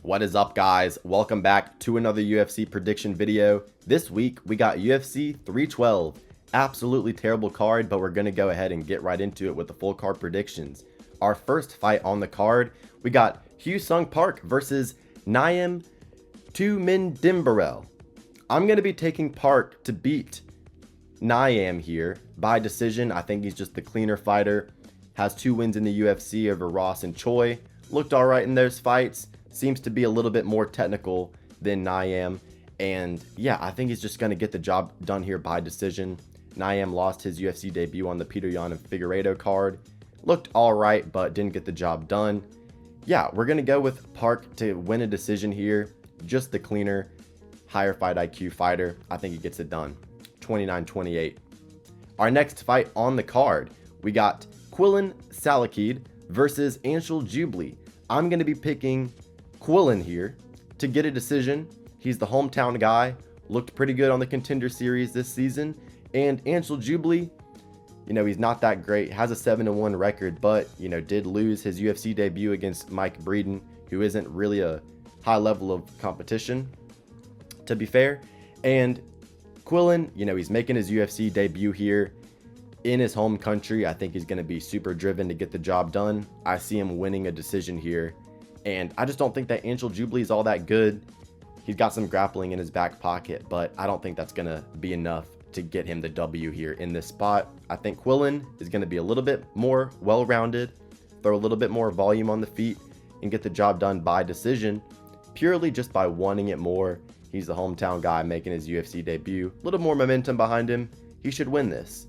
What is up, guys? Welcome back to another UFC prediction video. This week we got UFC 312. Absolutely terrible card, but we're going to go ahead and get right into it with the full card predictions. Our first fight on the card, we got Hugh Sung Park versus Nyam Dimbarel. I'm going to be taking Park to beat Nyam here by decision. I think he's just the cleaner fighter. Has 2 wins in the UFC over Ross and Choi. Looked alright in those fights. Seems to be a little bit more technical than Nyam. And yeah, I think he's just going to get the job done here by decision. Nyam lost his UFC debut on the Peter Yan and Figueiredo card. Looked alright, but didn't get the job done. Yeah, we're going to go with Park to win a decision here. Just the cleaner, higher fight IQ fighter. I think he gets it done. 29-28. Our next fight on the card, we got Quillan Salkilld versus Anshul Jubli. I'm going to be picking Quillan here to get a decision. He's the hometown guy. Looked pretty good on the Contender Series this season. And Anshul Jubli, he's not that great. Has a 7-1 record, but, did lose his UFC debut against Mike Breeden, who isn't really a high level of competition, to be fair. And Quillan, he's making his UFC debut here in his home country. I think he's going to be super driven to get the job done. I see him winning a decision here. And I just don't think that Anshul Jubli is all that good. He's got some grappling in his back pocket, but I don't think that's going to be enough to get him the W here in this spot. I think Quillan is going to be a little bit more well-rounded, throw a little bit more volume on the feet, and get the job done by decision, purely just by wanting it more. He's the hometown guy making his UFC debut. A little more momentum behind him. He should win this.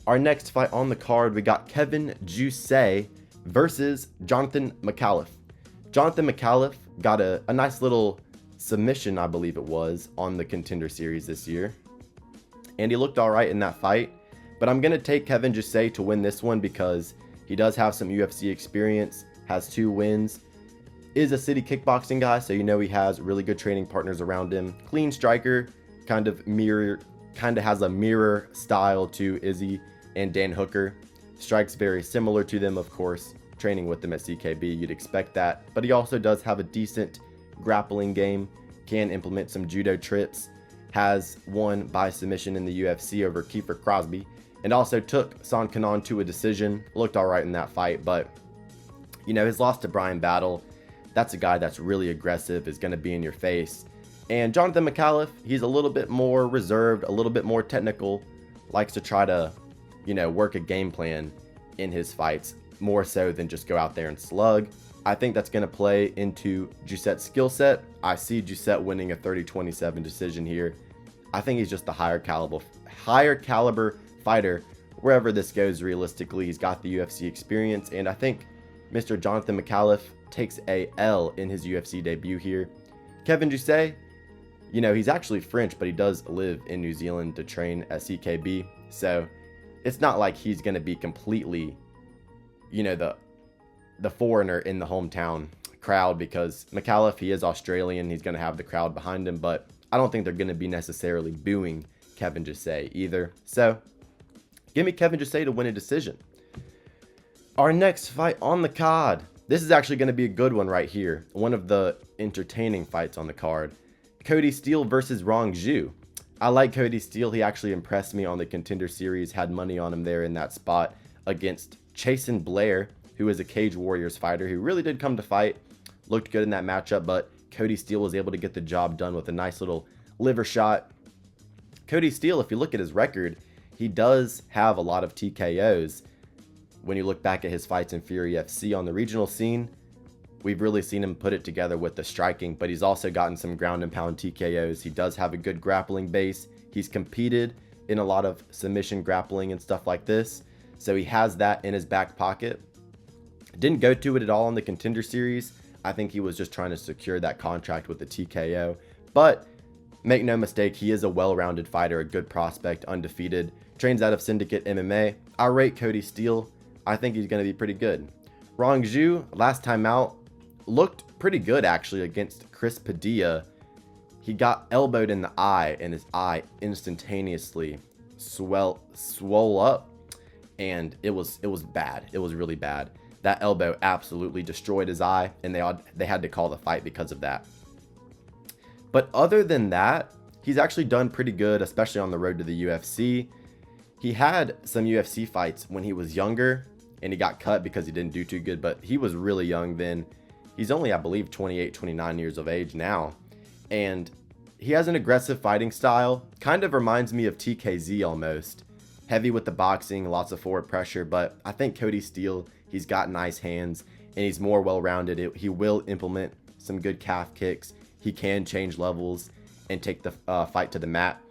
Our next fight on the card, we got Kevin Jousset versus Jonathan Micallef. Jonathan Micallef got a nice little submission, I believe it was, on the Contender Series this year. And he looked alright in that fight. But I'm going to take Kevin Jousset to win this one because he does have some UFC experience, has 2 wins, is a city kickboxing guy, so he has really good training partners around him. Clean striker, kind of has a mirror style to Izzy and Dan Hooker. Strikes very similar to them, of course. Training with them at CKB, you'd expect that. But he also does have a decent grappling game, can implement some judo trips, has won by submission in the UFC over Kiefer Crosby, and also took Son Kanon to a decision. Looked alright in that fight, but his loss to Brian Battle, that's a guy that's really aggressive, is going to be in your face. And Jonathan Micallef, he's a little bit more reserved, a little bit more technical, likes to try to, work a game plan in his fights, more so than just go out there and slug. I think that's going to play into Jousset's skill set. I see Jousset winning a 30-27 decision here. I think he's just the higher caliber fighter wherever this goes realistically. He's got the UFC experience, and I think Mr. Jonathan Micallef takes a L in his UFC debut here. Kevin Jousset, he's actually French, but he does live in New Zealand to train at CKB. So it's not like he's going to be completely, the foreigner in the hometown crowd, because Micallef, he is Australian. He's going to have the crowd behind him, but I don't think they're going to be necessarily booing Kevin Jousset either. So give me Kevin Jousset to win a decision. Our next fight on the card. This is actually going to be a good one right here. One of the entertaining fights on the card. Cody Steele versus Rong Zhu. I like Cody Steele. He actually impressed me on the Contender Series. Had money on him there in that spot against Chasen Blair, who is a Cage Warriors fighter who really did come to fight. Looked good in that matchup, but Cody Steele was able to get the job done with a nice little liver shot. Cody Steele, if you look at his record, he does have a lot of TKOs. When you look back at his fights in Fury FC on the regional scene, we've really seen him put it together with the striking, but he's also gotten some ground and pound TKOs. He does have a good grappling base. He's competed in a lot of submission grappling and stuff like this, so he has that in his back pocket. Didn't go to it at all in the Contender Series. I think he was just trying to secure that contract with the TKO, but make no mistake, he is a well-rounded fighter, a good prospect, undefeated, trains out of Syndicate MMA. I rate Cody Steele. I think he's going to be pretty good. Rong Zhu, last time out, looked pretty good actually against Chris Padilla. He got elbowed in the eye, and his eye instantaneously swole up, and it was bad. It was really bad. That elbow absolutely destroyed his eye, and they had to call the fight because of that. But other than that, he's actually done pretty good, especially on the road to the UFC. He had some UFC fights when he was younger, and he got cut because he didn't do too good, but he was really young then. He's only, I believe, 28, 29 years of age now. And he has an aggressive fighting style. Kind of reminds me of TKZ almost. Heavy with the boxing, lots of forward pressure, but I think Cody Steele, he's got nice hands, and he's more well-rounded. He will implement some good calf kicks. He can change levels and take the fight to the mat,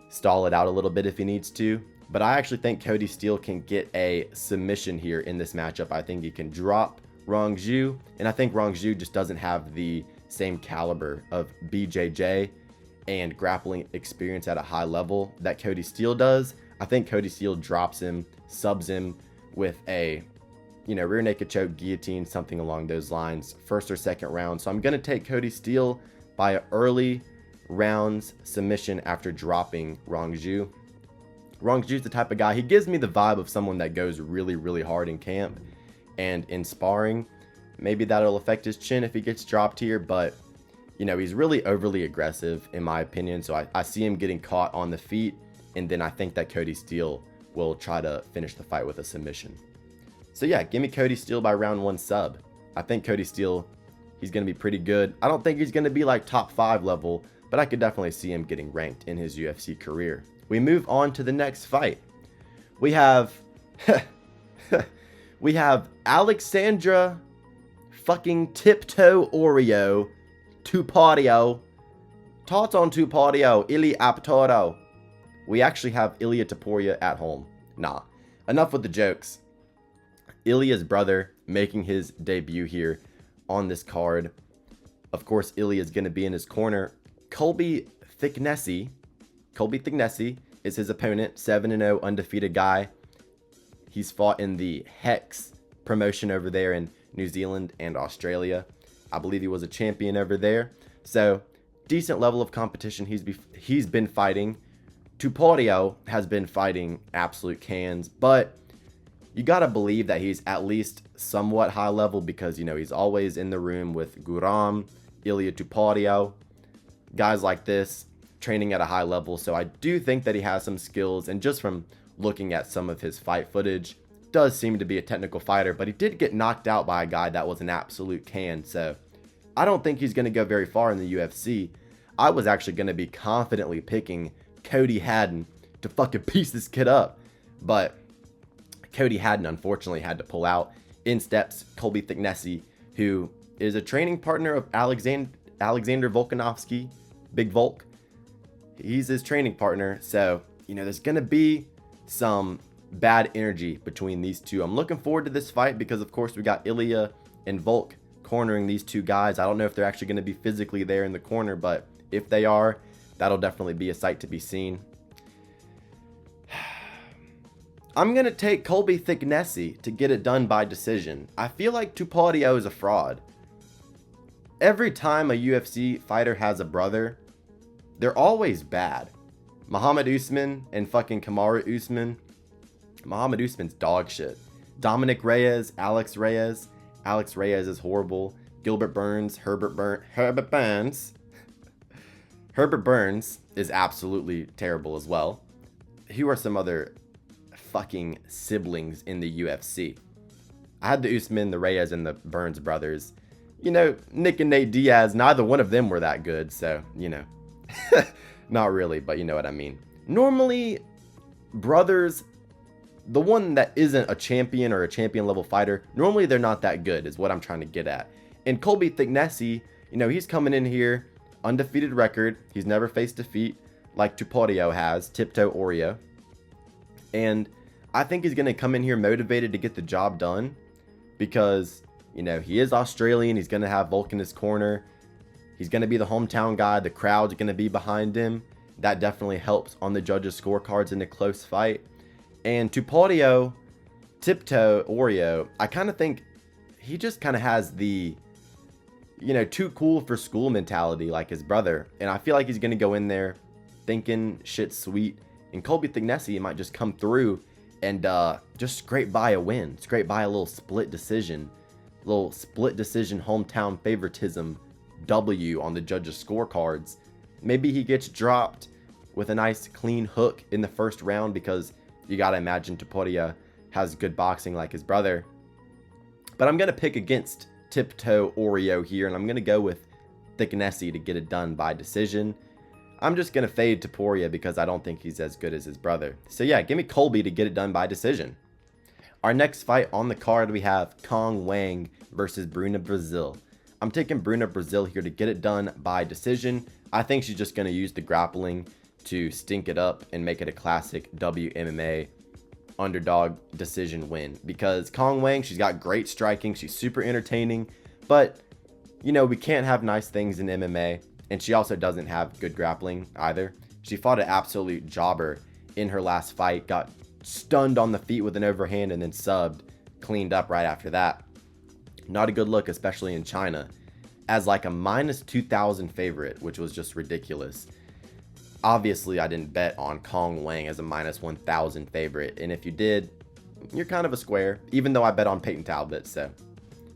stall it out a little bit if he needs to. But I actually think Cody Steele can get a submission here in this matchup. I think he can drop Rong Zhu, and I think Rong Zhu just doesn't have the same caliber of BJJ and grappling experience at a high level that Cody Steele does. I think Cody Steele drops him, subs him with a, rear naked choke, guillotine, something along those lines, first or second round. So I'm going to take Cody Steele by an early rounds submission after dropping Rong Zhu. Rong Zhu's the type of guy, he gives me the vibe of someone that goes really, really hard in camp and in sparring. Maybe that'll affect his chin if he gets dropped here, but he's really overly aggressive in my opinion. So I see him getting caught on the feet, and then I think that Cody Steele will try to finish the fight with a submission. So yeah, give me Cody Steele by round 1 sub. I think Cody Steele, he's going to be pretty good. I don't think he's going to be like top 5 level, but I could definitely see him getting ranked in his UFC career. We move on to the next fight. We have Alexandra fucking Tiptoe Oreo Topuria. Thoughts on Topuria, Ili Aptoro. We actually have Ilia Topuria at home. Nah, enough with the jokes. Ilia's brother making his debut here on this card. Of course, Ilia is going to be in his corner. Thicknesse is his opponent, 7-0 undefeated guy. He's fought in the Hex promotion over there in New Zealand and Australia. I believe he was a champion over there. So, decent level of competition he's been fighting. Topuria has been fighting absolute cans, but you got to believe that he's at least somewhat high level because, he's always in the room with Guram, Ilia Topuria, guys like this, training at a high level. So I do think that he has some skills, and just from looking at some of his fight footage, does seem to be a technical fighter, but he did get knocked out by a guy that was an absolute can. So I don't think he's going to go very far in the UFC. I was actually going to be confidently picking Cody Haddon to fucking piece this kid up, but Cody Haddon unfortunately had to pull out. In steps Thicknesse, who is a training partner of Alexander Volkanovski, Big Volk. He's his training partner, so there's gonna be some bad energy between these two. I'm looking forward to this fight because, of course, we got Ilia and Volk cornering these two guys. I don't know if they're actually going to be physically there in the corner, but if they are, that'll definitely be a sight to be seen. I'm going to take Thicknesse to get it done by decision. I feel like Topuria is a fraud. Every time a UFC fighter has a brother, they're always bad. Muhammad Usman and fucking Kamaru Usman. Muhammad Usman's dog shit. Dominic Reyes, Alex Reyes. Alex Reyes is horrible. Gilbert Burns, Herbert Burns. Herbert Burns is absolutely terrible as well. Who are some other fucking siblings in the UFC? I had the Usman, the Reyes, and the Burns brothers. Nick and Nate Diaz, neither one of them were that good, so, not really, but you know what I mean. Normally, brothers, the one that isn't a champion or a champion level fighter, normally they're not that good, is what I'm trying to get at. And Thicknesse, he's coming in here, undefeated record. He's never faced defeat like Topuria has, Tiptoe Oreo. And I think he's going to come in here motivated to get the job done because, he is Australian. He's going to have Volk in his corner. He's going to be the hometown guy. The crowd's going to be behind him. That definitely helps on the judges' scorecards in a close fight. And Topuria, Tiptoe Oreo, I kind of think he just kind of has the, too cool for school mentality like his brother. And I feel like he's going to go in there thinking shit's sweet. And Thicknesse might just come through And just scrape by a win. Scrape by a little split decision. Hometown favoritism W on the judges' scorecards. Maybe he gets dropped with a nice clean hook in the first round, because you gotta imagine Topuria has good boxing like his brother. But I'm gonna pick against Tiptoe Oreo here, and I'm gonna go with Thicknesse to get it done by decision. I'm just gonna fade Topuria because I don't think he's as good as his brother. So yeah, give me Colby to get it done by decision. Our next fight on the card, we have Wang versus Bruna Brasil. I'm taking Bruna Brasil here to get it done by decision. I think she's just going to use the grappling to stink it up and make it a classic WMMA underdog decision win. Because Wang, she's got great striking. She's super entertaining. But, you know, we can't have nice things in MMA. And she also doesn't have good grappling either. She fought an absolute jobber in her last fight. Got stunned on the feet with an overhand and then subbed. Cleaned up right after that. Not a good look, especially in China, as like a minus 2,000 favorite, which was just ridiculous. Obviously, I didn't bet on Wang as a minus 1,000 favorite, and if you did, you're kind of a square, even though I bet on Peyton Talbot, so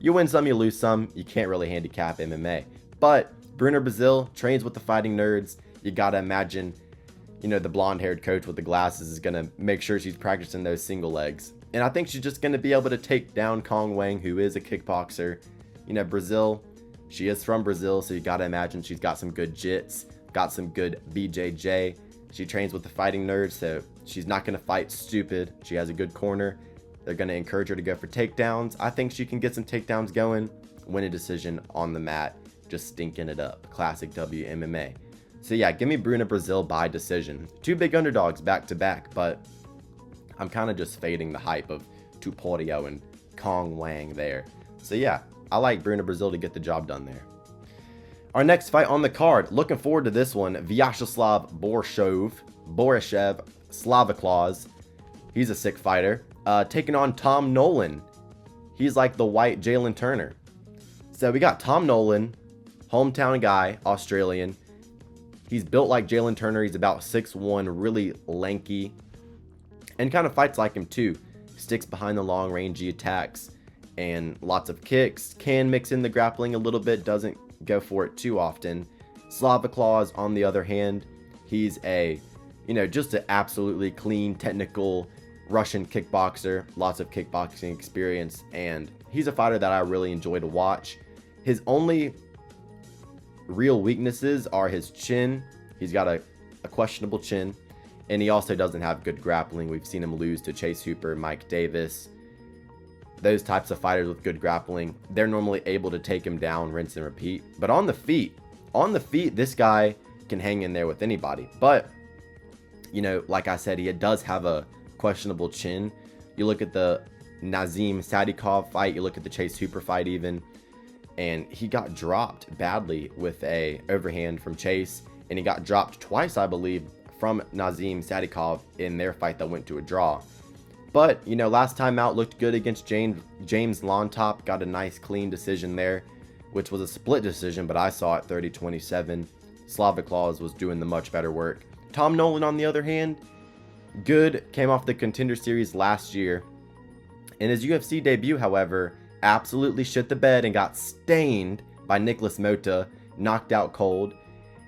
you win some, you lose some. You can't really handicap MMA. But Bruna Brasil trains with the Fighting Nerds. You gotta imagine, you know, the blonde-haired coach with the glasses is gonna make sure she's practicing those single legs. And I think she's just going to be able to take down Wang, who is a kickboxer. You know, Brazil, she is from Brazil, so you got to imagine she's got some good jits, got some good BJJ. She trains with the Fighting Nerds, so she's not going to fight stupid. She has a good corner. They're going to encourage her to go for takedowns. I think she can get some takedowns going, win a decision on the mat, just stinking it up. Classic WMMA. So yeah, give me Bruna Brasil by decision. Two big underdogs back to back, but I'm kind of just fading the hype of Topuria and Wang there. So yeah, I like Bruna Brasil to get the job done there. Our next fight on the card, looking forward to this one. Vyacheslav Borishev, Slava Claus. He's a sick fighter. Taking on Tom Nolan. He's like the white Jalen Turner. So we got Tom Nolan, hometown guy, Australian. He's built like Jalen Turner. He's about 6'1", really lanky. And kind of fights like him too. Sticks behind the long rangy attacks and lots of kicks. Can mix in the grappling a little bit. Doesn't go for it too often. Slava Claus, on the other hand, he's a, you know, just an absolutely clean, technical Russian kickboxer. Lots of kickboxing experience. And he's a fighter that I really enjoy to watch. His only real weaknesses are his chin. He's got a questionable chin. And he also doesn't have good grappling. We've seen him lose to Chase Hooper, Mike Davis. Those types of fighters with good grappling, they're normally able to take him down, rinse and repeat. But on the feet, this guy can hang in there with anybody. But, you know, like I said, he does have a questionable chin. You look at the Nazim Sadikov fight, you look at the Chase Hooper fight even, and he got dropped badly with a overhand from Chase. And he got dropped twice, I believe, from Nazim Sadikov in their fight that went to a draw. But, you know, last time out looked good against James Lontop. Got a nice clean decision there, which was a split decision, but I saw it 30-27. Slava Claus was doing the much better work. Tom Nolan, on the other hand, good. Came off the Contender Series last year. In his UFC debut, however, absolutely shit the bed and got stained by Nicholas Mota, knocked out cold.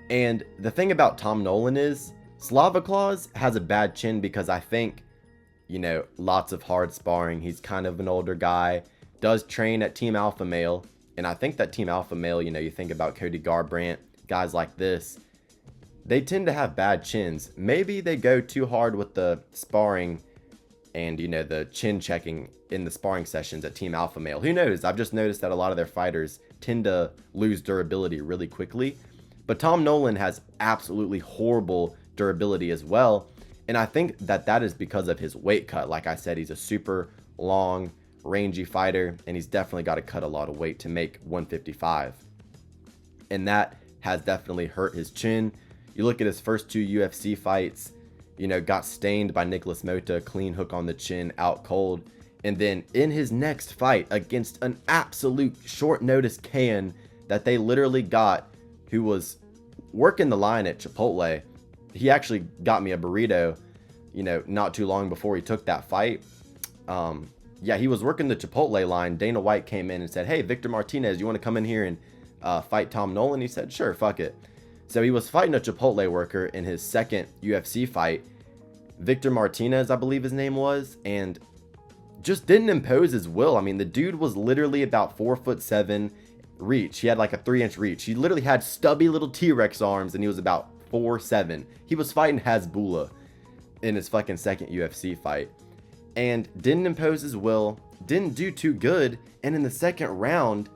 And the thing about Tom Nolan is, Slava Claus has a bad chin because I think, you know, lots of hard sparring. He's kind of an older guy, does train at Team Alpha Male. And I think that Team Alpha Male, you know, you think about Cody Garbrandt, guys like this, they tend to have bad chins. Maybe they go too hard with the sparring and, you know, the chin checking in the sparring sessions at Team Alpha Male. Who knows? I've just noticed that a lot of their fighters tend to lose durability really quickly. But Tom Nolan has absolutely horrible durability as well. And I think that that is because of his weight cut. Like I said, he's a super long, rangy fighter, and he's definitely got to cut a lot of weight to make 155. And that has definitely hurt his chin. You look at his first two UFC fights, you know, got stained by Nicholas Mota, clean hook on the chin, out cold. And then in his next fight against an absolute short notice can that they literally got, who was working the line at Chipotle, he actually got me a burrito, you know, not too long before he took that fight. Yeah, he was working the Chipotle line. Dana White came in and said, hey, Victor Martinez, you want to come in here and fight Tom Nolan? He said, sure, fuck it. So he was fighting a Chipotle worker in his second UFC fight. Victor Martinez, I believe his name was, and just didn't impose his will. I mean, the dude was literally about 4'7" reach. He had like a 3-inch reach. He literally had stubby little T-Rex arms, and he was about 4'7". He was fighting Hasbulla in his fucking second UFC fight, and didn't impose his will, didn't do too good. And in the second round,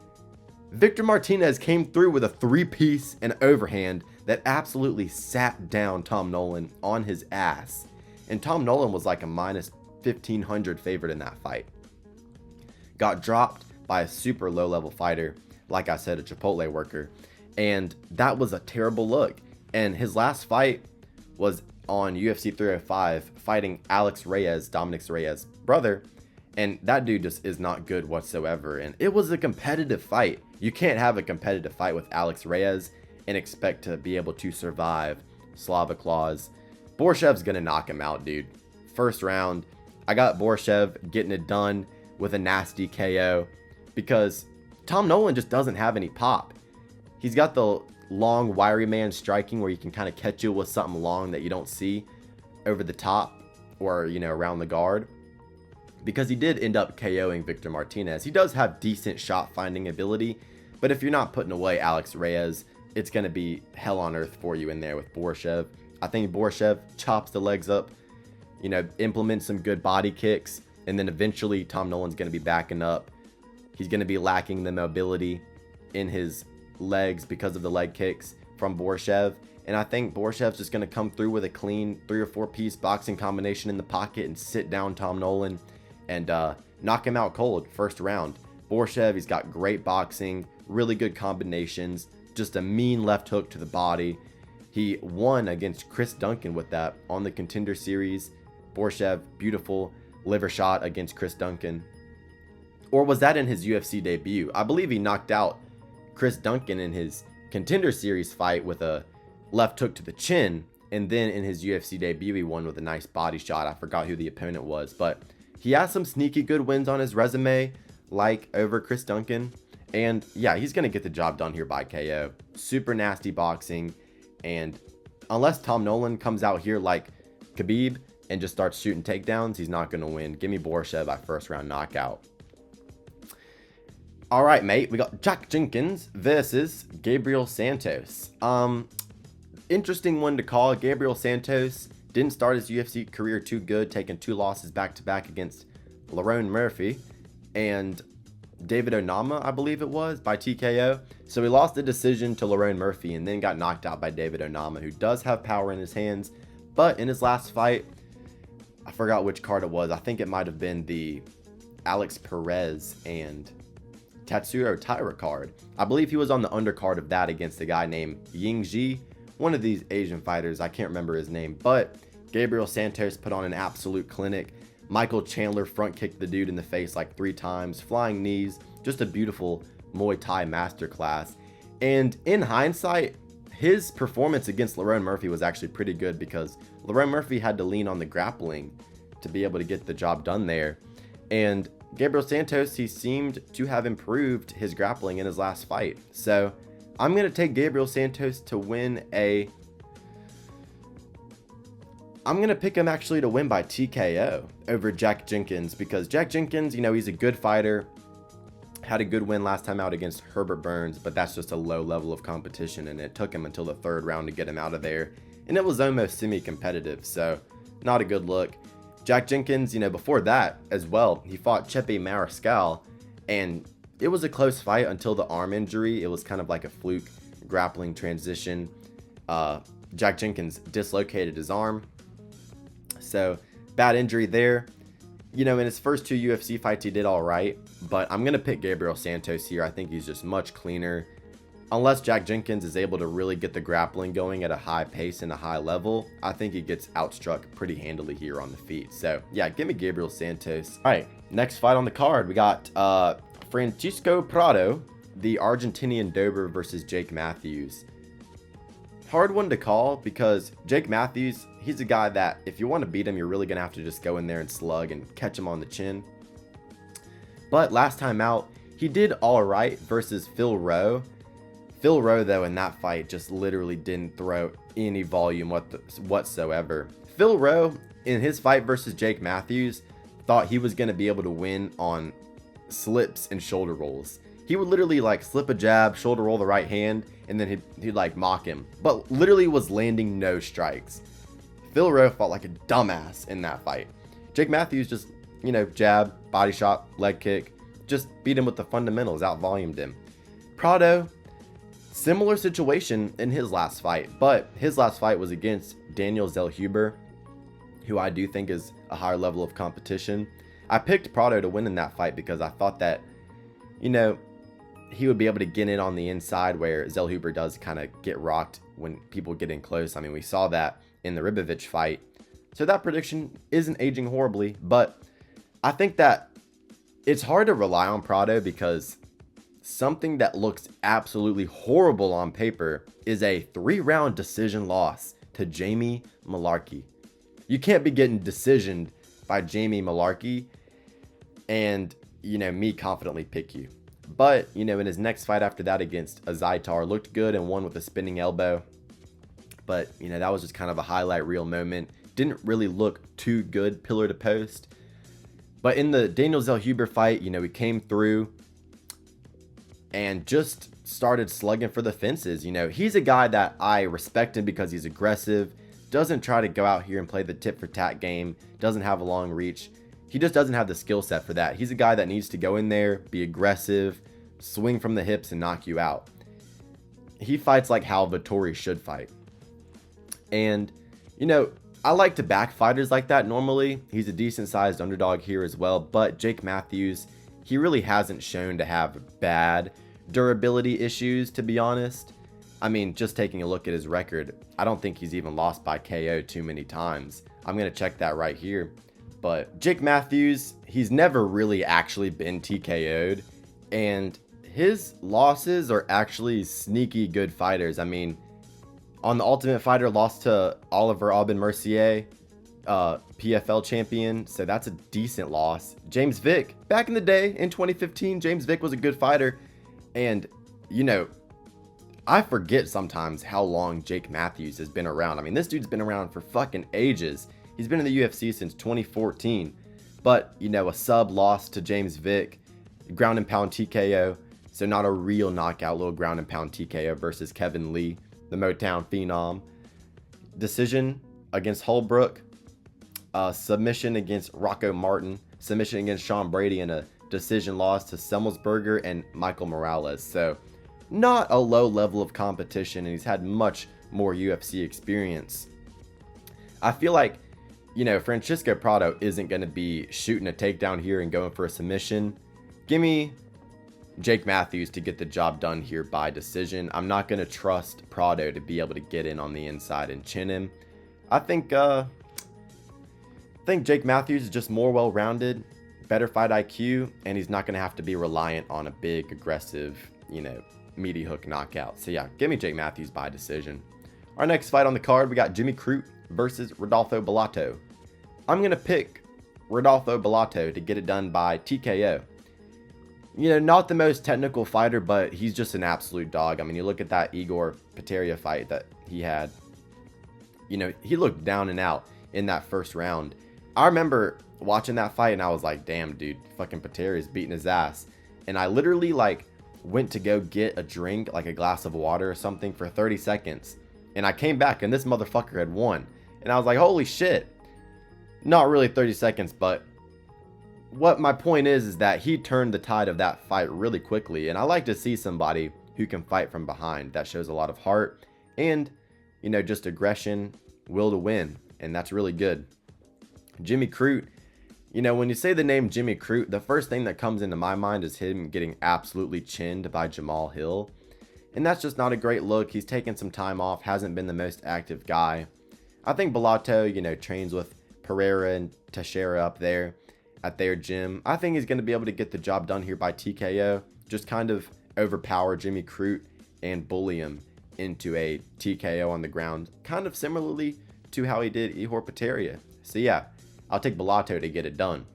Victor Martinez came through with a 3-piece and overhand that absolutely sat down Tom Nolan on his ass. And Tom Nolan was like a minus 1,500 favorite in that fight. Got dropped by a super low level fighter, like I said, a Chipotle worker. And that was a terrible look. And his last fight was on UFC 305, fighting Alex Reyes, Dominic Reyes' brother. And that dude just is not good whatsoever. And it was a competitive fight. You can't have a competitive fight with Alex Reyes and expect to be able to survive Slava Claus. Borshev's gonna knock him out, dude. First round, I got Borshev getting it done with a nasty KO because Tom Nolan just doesn't have any pop. He's got the long, wiry man striking where you can kind of catch you with something long that you don't see over the top or, you know, around the guard. Because he did end up KOing Victor Martinez. He does have decent shot finding ability, but if you're not putting away Alex Reyes, it's going to be hell on earth for you in there with Borshev. I think Borshev chops the legs up, you know, implements some good body kicks, and then eventually Tom Nolan's going to be backing up. He's going to be lacking the mobility in his legs because of the leg kicks from Borshev. And I think Borshev's just going to come through with a clean 3 or 4 piece boxing combination in the pocket and sit down Tom Nolan and knock him out cold first round. Borshev, he's got great boxing, really good combinations, just a mean left hook to the body. He won against Chris Duncan with that on the Contender Series. Borshev, beautiful liver shot against Chris Duncan. Or was that in his UFC debut? I believe he knocked out Chris Duncan in his Contender Series fight with a left hook to the chin. And then in his UFC debut, he won with a nice body shot. I forgot who the opponent was, but he has some sneaky good wins on his resume, like over Chris Duncan. And yeah, he's going to get the job done here by KO. Super nasty boxing. And unless Tom Nolan comes out here like Khabib and just starts shooting takedowns, he's not going to win. Give me Borshev by first round knockout. All right, mate. We got Jack Jenkins versus Gabriel Santos. Interesting one to call. Gabriel Santos didn't start his UFC career too good, taking 2 losses back-to-back against Lerone Murphy and David Onama, I believe it was, by TKO. So he lost the decision to Lerone Murphy and then got knocked out by David Onama, who does have power in his hands. But in his last fight, I forgot which card it was. I think it might have been the Alex Perez and Tatsuro Taira card. I believe he was on the undercard of that against a guy named Ying Ji, one of these Asian fighters. I can't remember his name, but Gabriel Santos put on an absolute clinic. Michael Chandler front kicked the dude in the face like 3 times, flying knees, just a beautiful Muay Thai masterclass. And in hindsight, his performance against Lerone Murphy was actually pretty good because Lerone Murphy had to lean on the grappling to be able to get the job done there. And Gabriel Santos, he seemed to have improved his grappling in his last fight. So I'm going to take Gabriel Santos to win I'm going to pick him actually to win by TKO over Jack Jenkins because Jack Jenkins, you know, he's a good fighter. Had a good win last time out against Herbert Burns, but that's just a low level of competition, and it took him until the 3rd round to get him out of there. And it was almost semi-competitive, so not a good look. Jack Jenkins, you know, before that as well, he fought Chepe Mariscal, and it was a close fight until the arm injury. It was kind of like a fluke grappling transition. Jack Jenkins dislocated his arm. So, bad injury there. You know, in his first 2 UFC fights, he did all right. But I'm going to pick Gabriel Santos here. I think he's just much cleaner. Unless Jack Jenkins is able to really get the grappling going at a high pace and a high level, I think he gets outstruck pretty handily here on the feet. So, yeah, give me Gabriel Santos. All right, next fight on the card, we got Francisco Prado, the Argentinian Dober versus Jake Matthews. hard one to call because Jake Matthews, he's a guy that if you want to beat him, you're really going to have to just go in there and slug and catch him on the chin. But last time out, he did all right versus Phil Rowe. Phil Rowe, though, in that fight just literally didn't throw any volume whatsoever. Phil Rowe, in his fight versus Jake Matthews, thought he was going to be able to win on slips and shoulder rolls. He would literally like slip a jab, shoulder roll the right hand, and then he'd like mock him, but literally was landing no strikes. Phil Rowe fought like a dumbass in that fight. Jake Matthews just, jab, body shot, leg kick, just beat him with the fundamentals, out-volumed him. Prado, similar situation in his last fight, but his last fight was against Daniel Zellhuber, who I do think is a higher level of competition. I picked Prado to win in that fight because I thought that, he would be able to get in on the inside where Zellhuber does kind of get rocked when people get in close. I mean, we saw that in the Ribovich fight. So that prediction isn't aging horribly, but I think that it's hard to rely on Prado because something that looks absolutely horrible on paper is a 3-round decision loss to Jamie Mullarkey. You can't be getting decisioned by Jamie Mullarkey and, me confidently pick you. But, in his next fight after that against Azaitar, looked good and won with a spinning elbow. But, that was just kind of a highlight reel moment. Didn't really look too good pillar to post. But in the Daniel Zellhuber fight, he came through and just started slugging for the fences. He's a guy that I respect him because he's aggressive, doesn't try to go out here and play the tit for tat game, doesn't have a long reach. He just doesn't have the skill set for that. He's a guy that needs to go in there, be aggressive, swing from the hips and knock you out. He fights like how Vettori should fight. And, I like to back fighters like that normally. He's a decent sized underdog here as well. But Jake Matthews, he really hasn't shown to have bad durability issues, to be honest. I mean, just taking a look at his record, I don't think he's even lost by KO too many times. I'm going to check that right here. But Jake Matthews, he's never really actually been TKO'd. And his losses are actually sneaky good fighters. I mean, on the Ultimate Fighter, lost to Oliver Aubin Mercier, PFL champion. So that's a decent loss. James Vick, back in the day in 2015, James Vick was a good fighter. And, I forget sometimes how long Jake Matthews has been around. I mean, this dude's been around for fucking ages. He's been in the UFC since 2014. But, a sub loss to James Vick, ground and pound TKO. So not a real knockout, little ground and pound TKO versus Kevin Lee, the Motown phenom. Decision against Holbrook. Submission against Rocco Martin. Submission against Sean Brady, and a decision loss to Semmelsberger and Michael Morales. So not a low level of competition, and he's had much more UFC experience. I feel like, Francisco Prado isn't going to be shooting a takedown here and going for a submission. Give me Jake Matthews to get the job done here by decision. I'm not going to trust Prado to be able to get in on the inside and chin him. I think Jake Matthews is just more well-rounded, better fight IQ, and he's not going to have to be reliant on a big, aggressive, meaty hook knockout. So yeah, give me Jake Matthews by decision. Our next fight on the card, we got Jimmy Crute versus Rodolfo Bellato. I'm going to pick Rodolfo Bellato to get it done by TKO. Not the most technical fighter, but he's just an absolute dog. I mean, you look at that Igor Peteria fight that he had. He looked down and out in that first round. I remember watching that fight and I was like, damn, dude, fucking Peteria's beating his ass. And I literally went to go get a drink, like a glass of water or something, for 30 seconds. And I came back and this motherfucker had won. And I was like, holy shit. Not really 30 seconds, but what my point is that he turned the tide of that fight really quickly. And I like to see somebody who can fight from behind. That shows a lot of heart and, just aggression, will to win. And that's really good. Jimmy Crute, when you say the name Jimmy Crute, the first thing that comes into my mind is him getting absolutely chinned by Jamal Hill. And that's just not a great look. He's taken some time off, hasn't been the most active guy. I think Bellato, trains with Pereira and Teixeira up there at their gym. I think he's going to be able to get the job done here by TKO. Just kind of overpower Jimmy Crute and bully him into a TKO on the ground, kind of similarly to how he did Ihor Potieria. So yeah, I'll take Bellato to get it done.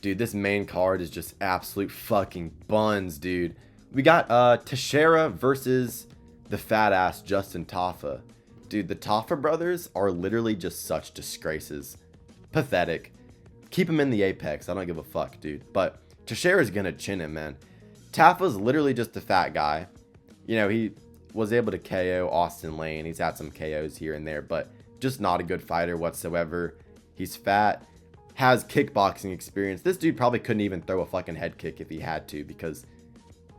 Dude, this main card is just absolute fucking buns, dude. We got Teixeira versus the fat ass Justin Tafa. Dude, the Tafa brothers are literally just such disgraces. Pathetic. Keep him in the apex. I don't give a fuck, dude. But Teixeira's gonna chin him, man. Tafa's literally just a fat guy. You know, he was able to KO Austin Lane. He's had some KOs here and there, but just not a good fighter whatsoever. He's fat, has kickboxing experience. This dude probably couldn't even throw a fucking head kick if he had to, because,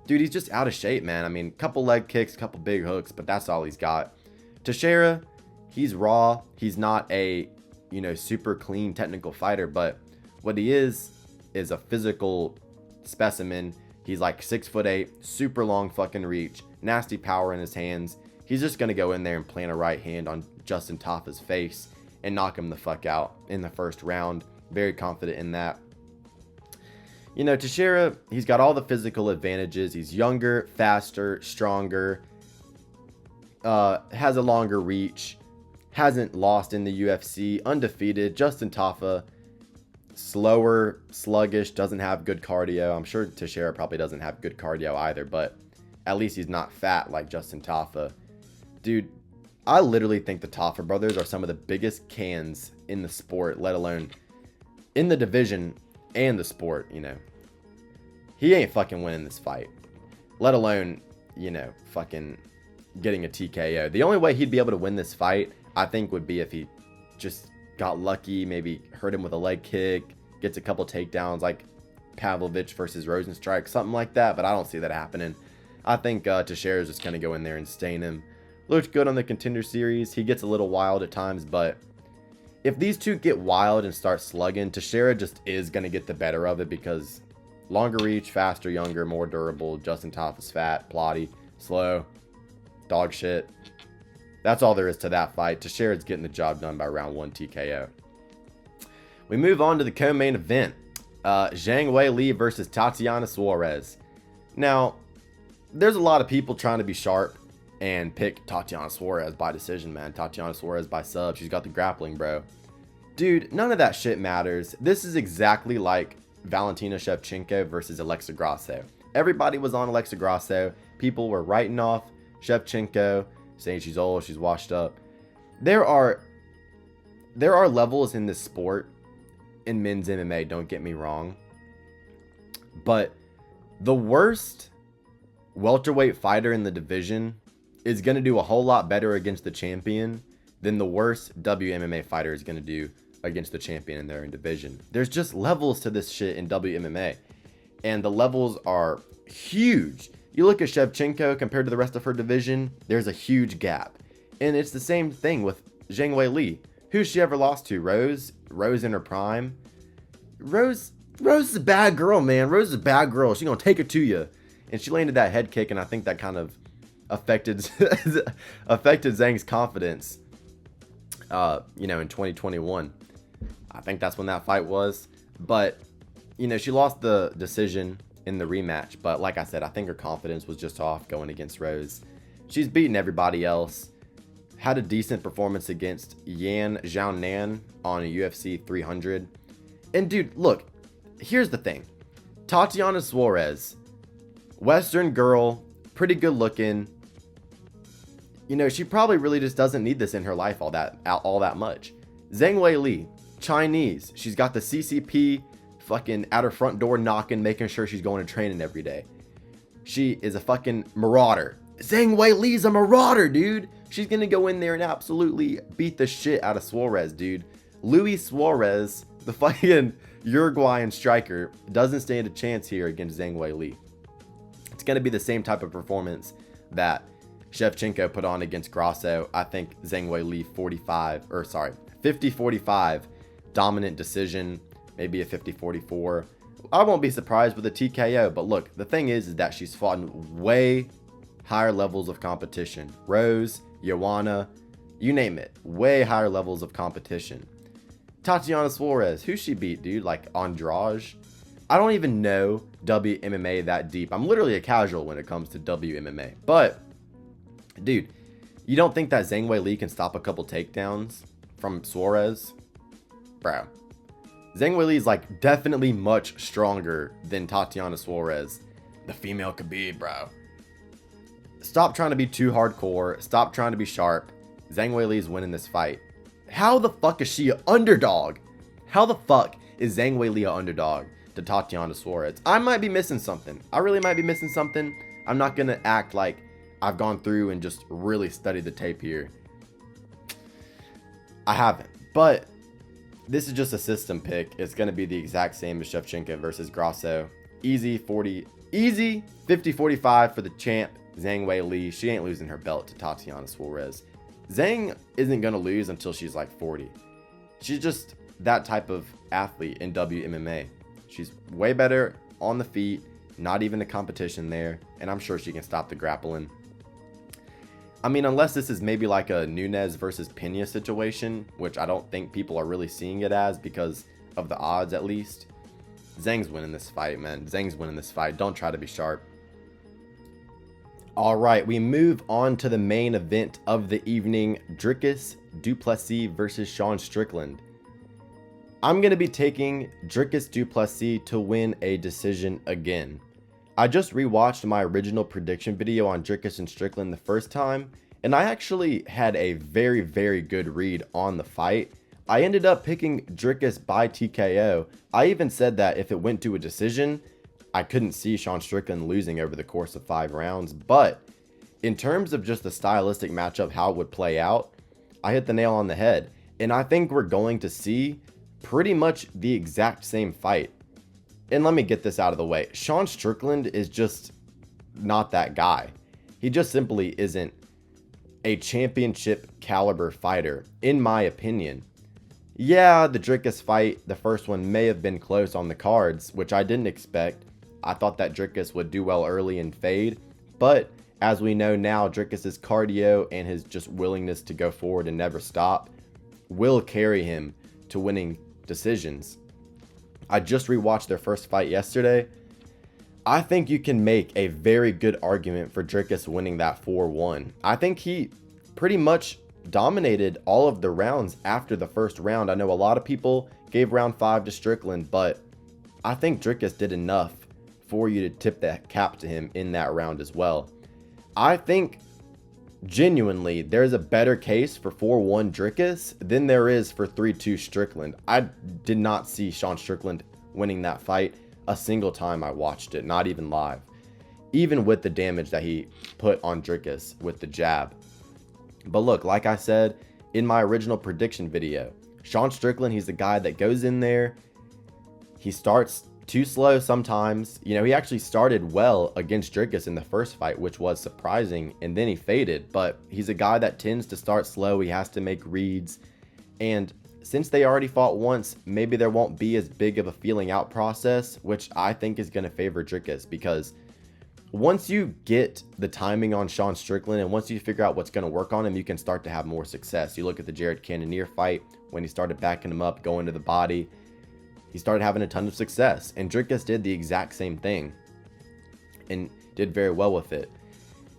dude, he's just out of shape, man. I mean, couple leg kicks, couple big hooks, but that's all he's got. Teixeira, he's raw. He's not a, you know, super clean technical fighter, but what he is a physical specimen. He's like 6'8", super long fucking reach, nasty power in his hands. He's just going to go in there and plant a right hand on Justin Tafa's face and knock him the fuck out in the first round. Very confident in that. You know, Teixeira, he's got all the physical advantages. He's younger, faster, stronger, has a longer reach, hasn't lost in the UFC, undefeated. Justin Tafa, slower, sluggish, doesn't have good cardio. I'm sure Teixeira probably doesn't have good cardio either, but at least he's not fat like Justin Tafa. Dude, I literally think the Tafa brothers are some of the biggest cans in the sport, let alone in the division and the sport, you know. He ain't fucking winning this fight, let alone, you know, fucking getting a TKO. The only way he'd be able to win this fight, I think, would be if he just got lucky, maybe hurt him with a leg kick, gets a couple takedowns like Pavlovich versus Rosenstrike, something like that, but I don't see that happening. I think Teixeira is just going to go in there and stain him. Looked good on the Contender Series. He gets a little wild at times, but if these two get wild and start slugging, Teixeira just is going to get the better of it because longer reach, faster, younger, more durable. Justin Tafa's fat, plotty, slow, dog shit. That's all there is to that fight. Teixeira's getting the job done by round 1 TKO. We move on to the co-main event. Zhang Weili versus Tatiana Saurez. Now, there's a lot of people trying to be sharp and pick Tatiana Saurez by decision, man. Tatiana Saurez by sub. She's got the grappling, bro. Dude, none of that shit matters. This is exactly like Valentina Shevchenko versus Alexa Grasso. Everybody was on Alexa Grasso. People were writing off Shevchenko, saying she's old, she's washed up. There are levels in this sport in men's MMA, don't get me wrong. But the worst welterweight fighter in the division is going to do a whole lot better against the champion than the worst WMMA fighter is going to do against the champion in their own division. There's just levels to this shit in WMMA, and the levels are huge. You look at Shevchenko compared to the rest of her division, there's a huge gap. And it's the same thing with Zhang Weili. Who's she ever lost to? Rose? Rose in her prime? Rose is a bad girl, man. Rose is a bad girl. She's going to take it to you. And she landed that head kick, and I think that kind of affected Zhang's confidence, you know, in 2021. I think that's when that fight was. But, you know, she lost the decision in the rematch, but like I said, I think her confidence was just off going against Rose. She's beaten everybody else. Had a decent performance against Yan Xiaonan on a UFC 300. And dude, look, here's the thing. Tatiana Saurez, Western girl, pretty good looking. You know, she probably really just doesn't need this in her life all that much. Zhang Weili, Chinese. She's got the CCP fucking at her front door knocking, making sure she's going to training every day. She is a fucking marauder. Zhang Weili's a marauder, dude. She's going to go in there and absolutely beat the shit out of Suarez, dude. Luis Suarez, the fucking Uruguayan striker, doesn't stand a chance here against Zhang Weili. It's going to be the same type of performance that Shevchenko put on against Grasso. I think Zhang Weili 50-45 dominant decision, maybe a 50-44. I won't be surprised with a TKO, but look, the thing is that she's fought in way higher levels of competition. Rose, Joanna, you name it, way higher levels of competition. Tatiana Suarez, who she beat, dude? Like Andrade? I don't even know WMMA that deep. I'm literally a casual when it comes to WMMA, but Dude, you don't think that Zhang Weili can stop a couple takedowns from Saurez? Bro. Zhang Weili is like definitely much stronger than Tatiana Suarez. The female Khabib, bro. Stop trying to be too hardcore. Stop trying to be sharp. Zhang Weili is winning this fight. How the fuck is she an underdog? How the fuck is Zhang Weili an underdog to Tatiana Suarez? I might be missing something. I really might be missing something. I'm not going to act like I've gone through and just really studied the tape here. I haven't. But this is just a system pick. It's going to be the exact same as Shevchenko versus Grasso. Easy 50-45 for the champ, Zhang Weili. She ain't losing her belt to Tatiana Suarez. Zhang isn't going to lose until she's like 40. She's just that type of athlete in WMMA. She's way better on the feet, not even a competition there, and I'm sure she can stop the grappling. I mean, unless this is maybe like a Nunes versus Pena situation, which I don't think people are really seeing it as because of the odds at least. Zhang's winning this fight, man. Zhang's winning this fight. Don't try to be sharp. All right, we move on to the main event of the evening. Duplessis versus Sean Strickland. I'm going to be taking Duplessis to win a decision again. I just rewatched my original prediction video on and Strickland the first time, and I actually had a very, very good read on the fight. I ended up picking by TKO. I even said that if it went to a decision, I couldn't see Sean Strickland losing over the course of 5 rounds. But in terms of just the stylistic matchup, how it would play out, I hit the nail on the head. And I think we're going to see pretty much the exact same fight. And let me get this out of the way. Sean Strickland is just not that guy. He just simply isn't a championship caliber fighter, in my opinion. Yeah, the Dricus fight, the first one, may have been close on the cards, which I didn't expect. I thought that Dricus would do well early and fade. But as we know now, Dricus's cardio and his just willingness to go forward and never stop will carry him to winning decisions. I just rewatched their first fight yesterday. I think you can make a very good argument for Dricus winning that 4-1. I think he pretty much dominated all of the rounds after the first round. I know a lot of people gave round 5 to Strickland, but I think Dricus did enough for you to tip that cap to him in that round as well. I think genuinely there's a better case for 4-1 Dricus than there is for 3-2 Strickland. I did not see Sean Strickland winning that fight a single time I watched it, not even live, even with the damage that he put on Dricus with the jab. But look, like I said in my original prediction video, Sean Strickland, he's the guy that goes in there, he starts too slow sometimes. You know, he actually started well against Dricus in the first fight, which was surprising, and then he faded. But he's a guy that tends to start slow. He has to make reads. And since they already fought once, maybe there won't be as big of a feeling out process, which I think is going to favor Dricus, because once you get the timing on Sean Strickland and once you figure out what's going to work on him, you can start to have more success. You look at the Jared Cannonier fight when he started backing him up, going to the body. He started having a ton of success, and Dricus did the exact same thing and did very well with it.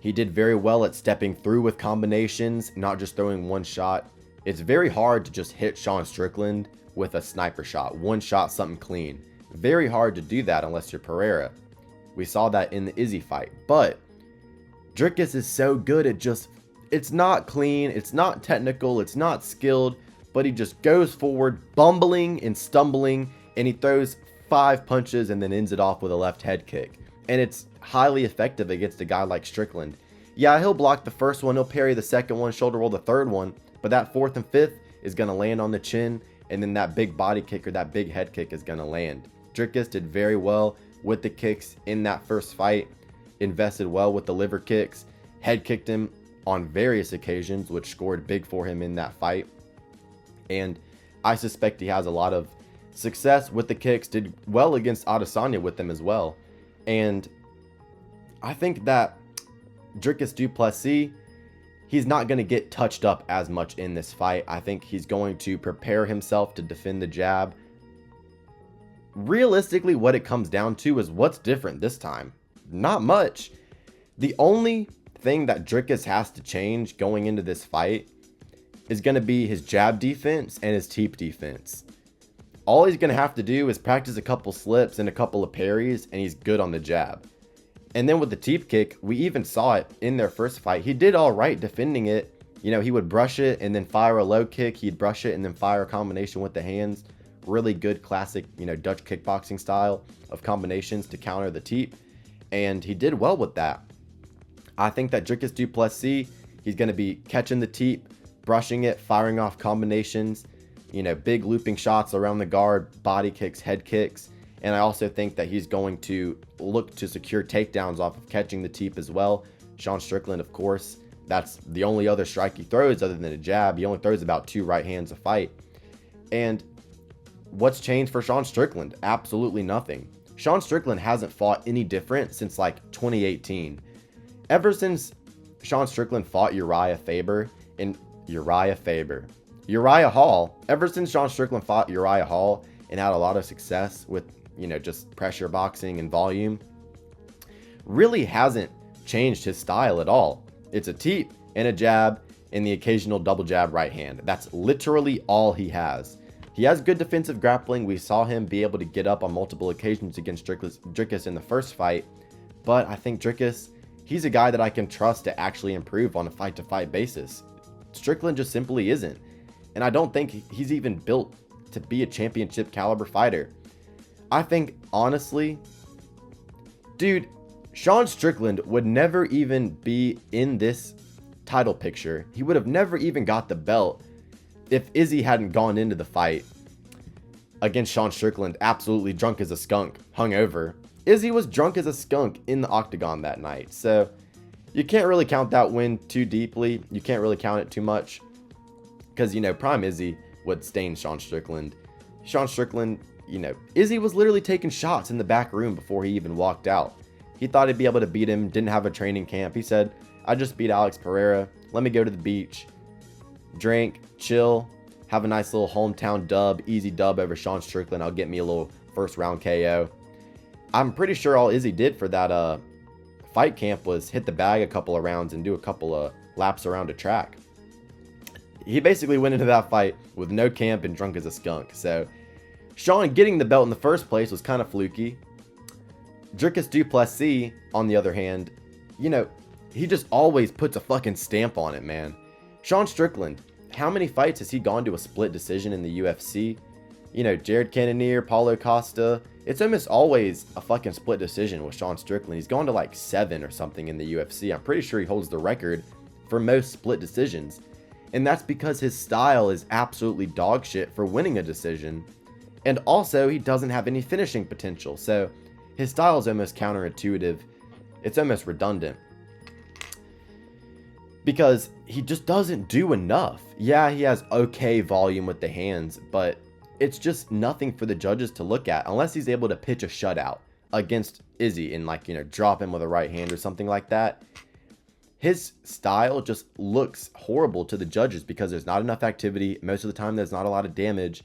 He did very well at stepping through with combinations, not just throwing one shot. It's very hard to just hit Sean Strickland with a sniper shot, one shot, something clean. Very hard to do that unless you're Pereira. We saw that in the Izzy fight, but Dricus is so good at just, it's not clean, it's not technical, it's not skilled, but he just goes forward, bumbling and stumbling, and he throws 5 punches and then ends it off with a left head kick. And it's highly effective against a guy like Strickland. Yeah, he'll block the first one, he'll parry the second one, shoulder roll the third one, but that 4th and 5th is going to land on the chin, and then that big body kick or that big head kick is going to land. Dricus did very well with the kicks in that first fight, invested well with the liver kicks, head kicked him on various occasions, which scored big for him in that fight. And I suspect he has a lot of success with the kicks, did well against Adesanya with them as well. And I think that Duplessis, he's not going to get touched up as much in this fight. I think he's going to prepare himself to defend the jab. Realistically, what it comes down to is what's different this time. Not much. The only thing that Dricus has to change going into this fight is going to be his jab defense and his teep defense. All he's going to have to do is practice a couple slips and a couple of parries, and he's good on the jab. And then with the teep kick, we even saw it in their first fight. He did all right defending it. You know, he would brush it and then fire a low kick. He'd brush it and then fire a combination with the hands. Really good classic, you know, Dutch kickboxing style of combinations to counter the teep. And he did well with that. I think that Dricus Duplessis, he's going to be catching the teep, brushing it, firing off combinations, you know, big looping shots around the guard, body kicks, head kicks. And I also think that he's going to look to secure takedowns off of catching the teep as well. Sean Strickland, of course, that's the only other strike he throws other than a jab. He only throws about 2 right hands a fight. And what's changed for Sean Strickland? Absolutely nothing. Sean Strickland hasn't fought any different since like 2018. Ever since Sean Strickland fought Uriah Hall, ever since Sean Strickland fought Uriah Hall and had a lot of success with, you know, just pressure boxing and volume, really hasn't changed his style at all. It's a teep and a jab and the occasional double jab right hand. That's literally all he has. He has good defensive grappling. We saw him be able to get up on multiple occasions against Dricus in the first fight. But I think Dricus, he's a guy that I can trust to actually improve on a fight-to-fight basis. Strickland just simply isn't. And I don't think he's even built to be a championship caliber fighter. I think, honestly, dude, Sean Strickland would never even be in this title picture. He would have never even got the belt if Izzy hadn't gone into the fight against Sean Strickland absolutely drunk as a skunk, hungover. Izzy was drunk as a skunk in the octagon that night. So you can't really count that win too deeply. You can't really count it too much because, you know, prime Izzy would stain Sean Strickland. Sean Strickland, you know, Izzy was literally taking shots in the back room before he even walked out. He thought he'd be able to beat him, didn't have a training camp. He said, I just beat Alex Pereira. Let me go to the beach, drink, chill, have a nice little hometown dub, easy dub over Sean Strickland. I'll get me a little first round KO. I'm pretty sure all Izzy did for that fight camp was hit the bag a couple of rounds and do a couple of laps around a track. He basically went into that fight with no camp and drunk as a skunk. So Sean getting the belt in the first place was kind of fluky. Dricus Duplessis, on the other hand, you know, he just always puts a fucking stamp on it, man. Sean Strickland, how many fights has he gone to a split decision in the UFC? You know, Jared Cannonier, Paulo Costa, it's almost always a fucking split decision with Sean Strickland. He's gone to like 7 or something in the UFC. I'm pretty sure he holds the record for most split decisions. And that's because his style is absolutely dog shit for winning a decision. And also, he doesn't have any finishing potential. So his style is almost counterintuitive. It's almost redundant. Because he just doesn't do enough. Yeah, he has okay volume with the hands, but it's just nothing for the judges to look at unless he's able to pitch a shutout against Izzy and, like, you know, drop him with a right hand or something like that. His style just looks horrible to the judges because there's not enough activity. Most of the time, there's not a lot of damage.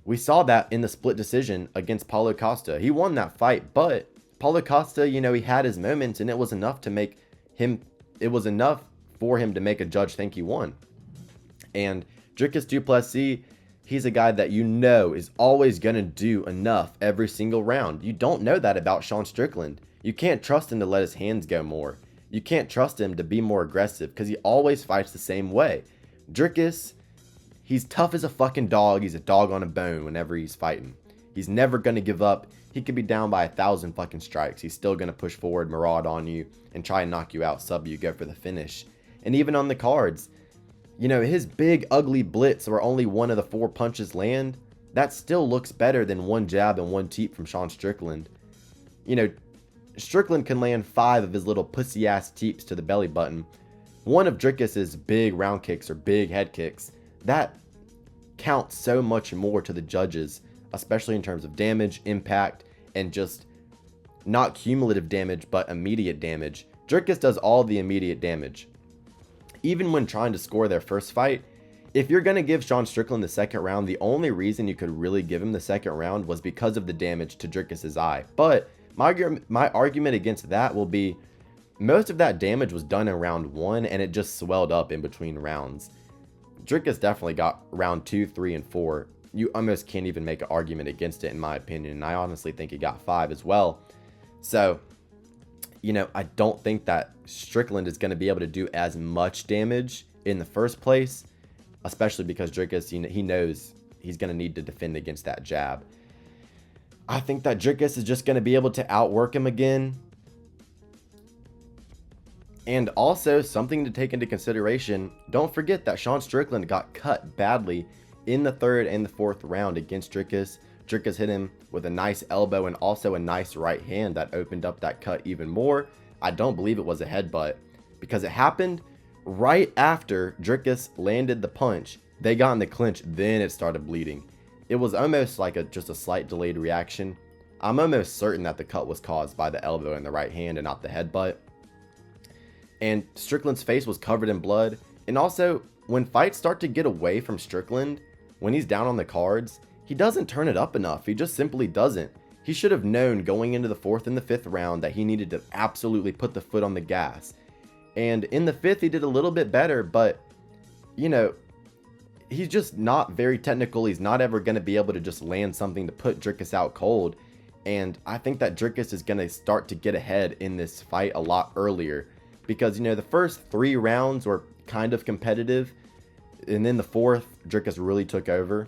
We saw that in the split decision against Paulo Costa. He won that fight, but Paulo Costa, you know, he had his moments, and it was enough to make him, it was enough for him to make a judge think he won. And Dricus Duplessis, he's a guy that you know is always going to do enough every single round. You don't know that about Sean Strickland. You can't trust him to let his hands go more. You can't trust him to be more aggressive because he always fights the same way. Dricus, he's tough as a fucking dog. He's a dog on a bone whenever he's fighting. He's never going to give up. He could be down by 1,000 fucking strikes. He's still going to push forward, maraud on you, and try and knock you out, sub you, go for the finish. And even on the cards, you know, his big, ugly blitz where only one of the 4 punches land, that still looks better than one jab and one teep from Sean Strickland. You know, Strickland can land 5 of his little pussy-ass teeps to the belly button. One of Dricus's big round kicks or big head kicks, that counts so much more to the judges, especially in terms of damage, impact, and just not cumulative damage, but immediate damage. Dricus does all the immediate damage. Even when trying to score their first fight, if you're going to give Sean Strickland the second round, the only reason you could really give him the second round was because of the damage to Dricus's eye. But my argument against that will be, most of that damage was done in round 1, and it just swelled up in between rounds. Jenkins definitely got round 2, 3, and 4. You almost can't even make an argument against it, in my opinion. And I honestly think he got 5 as well. So, you know, I don't think that Strickland is going to be able to do as much damage in the first place, especially because Jenkins, you know, he knows he's going to need to defend against that jab. I think that Jenkins is just going to be able to outwork him again. And also, something to take into consideration, don't forget that Sean Strickland got cut badly in the 3rd and the 4th round against Jenkins. Jenkins hit him with a nice elbow and also a nice right hand that opened up that cut even more. I don't believe it was a headbutt, because it happened right after Jenkins landed the punch. They got in the clinch, then it started bleeding. It was almost like just a slight delayed reaction. I'm almost certain that the cut was caused by the elbow and the right hand and not the headbutt. And Strickland's face was covered in blood. And also, when fights start to get away from Strickland, when he's down on the cards, he doesn't turn it up enough. He just simply doesn't. He should have known going into the 4th and the 5th round that he needed to absolutely put the foot on the gas. And in the 5th, he did a little bit better, but, you know, he's just not very technical. He's not ever going to be able to just land something to put Jenkins out cold. And I think that Jenkins is going to start to get ahead in this fight a lot earlier. Because, you know, the first 3 rounds were kind of competitive. And then the 4th, Jenkins really took over.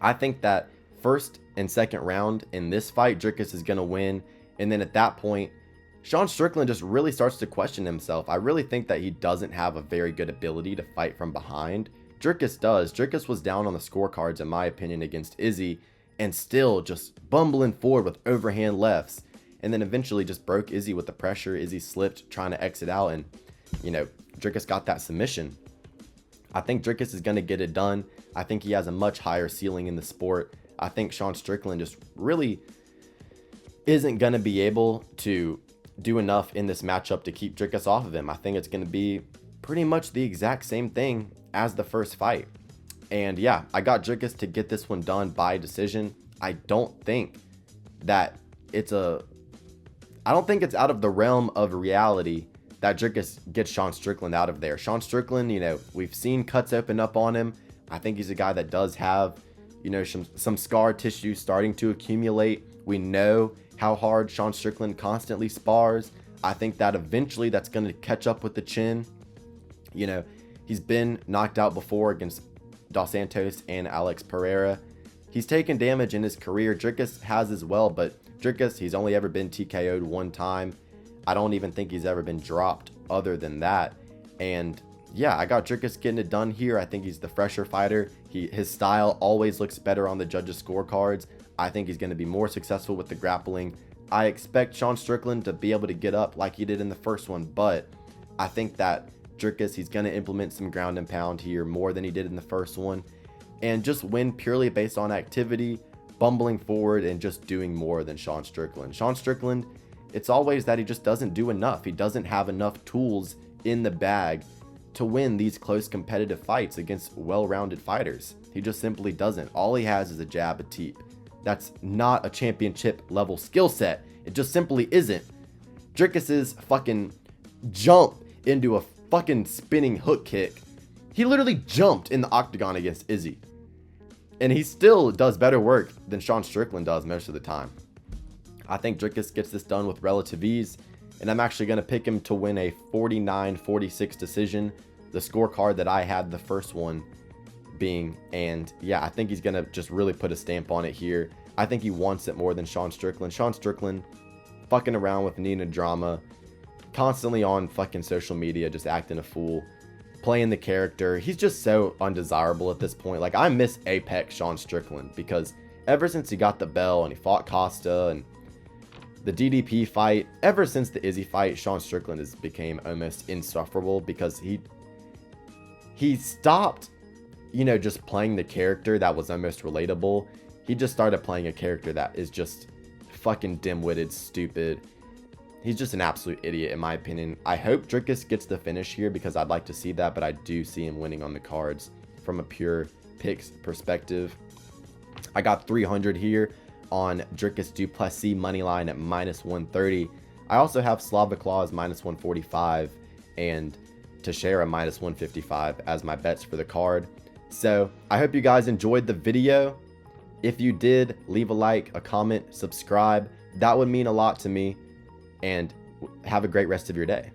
I think that 1st and 2nd round in this fight, Jenkins is going to win. And then at that point, Sean Strickland just really starts to question himself. I really think that he doesn't have a very good ability to fight from behind. Jenkins does. Jenkins was down on the scorecards, in my opinion, against Izzy. And still just bumbling forward with overhand lefts. And then eventually just broke Izzy with the pressure. Izzy slipped trying to exit out, and, you know, Jenkins got that submission. I think Jenkins is going to get it done. I think he has a much higher ceiling in the sport. I think Sean Strickland just really isn't going to be able to do enough in this matchup to keep Jenkins off of him. I think it's going to be pretty much the exact same thing as the first fight. And yeah, I got Jenkins to get this one done by decision. I don't think it's out of the realm of reality that Jenkins gets Sean Strickland out of there. Sean Strickland, you know, we've seen cuts open up on him. I think he's a guy that does have, you know, some scar tissue starting to accumulate. We know how hard Sean Strickland constantly spars. I think that eventually that's going to catch up with the chin. You know, he's been knocked out before against Dos Santos and Alex Pereira. He's taken damage in his career. Jenkins has as well, but Jenkins, he's only ever been TKO'd 1 time. I don't even think he's ever been dropped other than that. And yeah, I got Jenkins getting it done here. I think he's the fresher fighter. His style always looks better on the judges' scorecards. I think he's going to be more successful with the grappling. I expect Sean Strickland to be able to get up like he did in the first one, but I think that Jenkins, he's going to implement some ground and pound here more than he did in the first one, and just win purely based on activity, bumbling forward, and just doing more than Sean Strickland. Sean Strickland, it's always that he just doesn't do enough. He doesn't have enough tools in the bag to win these close competitive fights against well-rounded fighters. He just simply doesn't. All he has is a jab, a teep. That's not a championship level skill set. It just simply isn't. Jenkins' fucking jump into a fucking spinning hook kick. He literally jumped in the octagon against Izzy. And he still does better work than Sean Strickland does most of the time. I think Jenkins gets this done with relative ease, and I'm actually going to pick him to win a 49-46 decision, the scorecard that I had the first one being. And yeah, I think he's going to just really put a stamp on it here. I think he wants it more than Sean Strickland. Sean Strickland fucking around with Nina drama, constantly on fucking social media, just acting a fool, playing the character. He's just so undesirable at this point. Like, I miss Apex Sean Strickland, because ever since he got the bell and he fought Costa and the DDP fight, ever since the Izzy fight, Sean Strickland has became almost insufferable, because he stopped, you know, just playing the character that was almost relatable. He just started playing a character that is just fucking dim-witted, stupid. He's just an absolute idiot, in my opinion. I hope Jenkins gets the finish here, because I'd like to see that, but I do see him winning on the cards from a pure picks perspective. I got 300 here on Jenkins Duplessis moneyline at -130. I also have Slava Claus minus 145 and Teixeira minus 155 as my bets for the card. So I hope you guys enjoyed the video. If you did, leave a like, a comment, subscribe. That would mean a lot to me. And have a great rest of your day.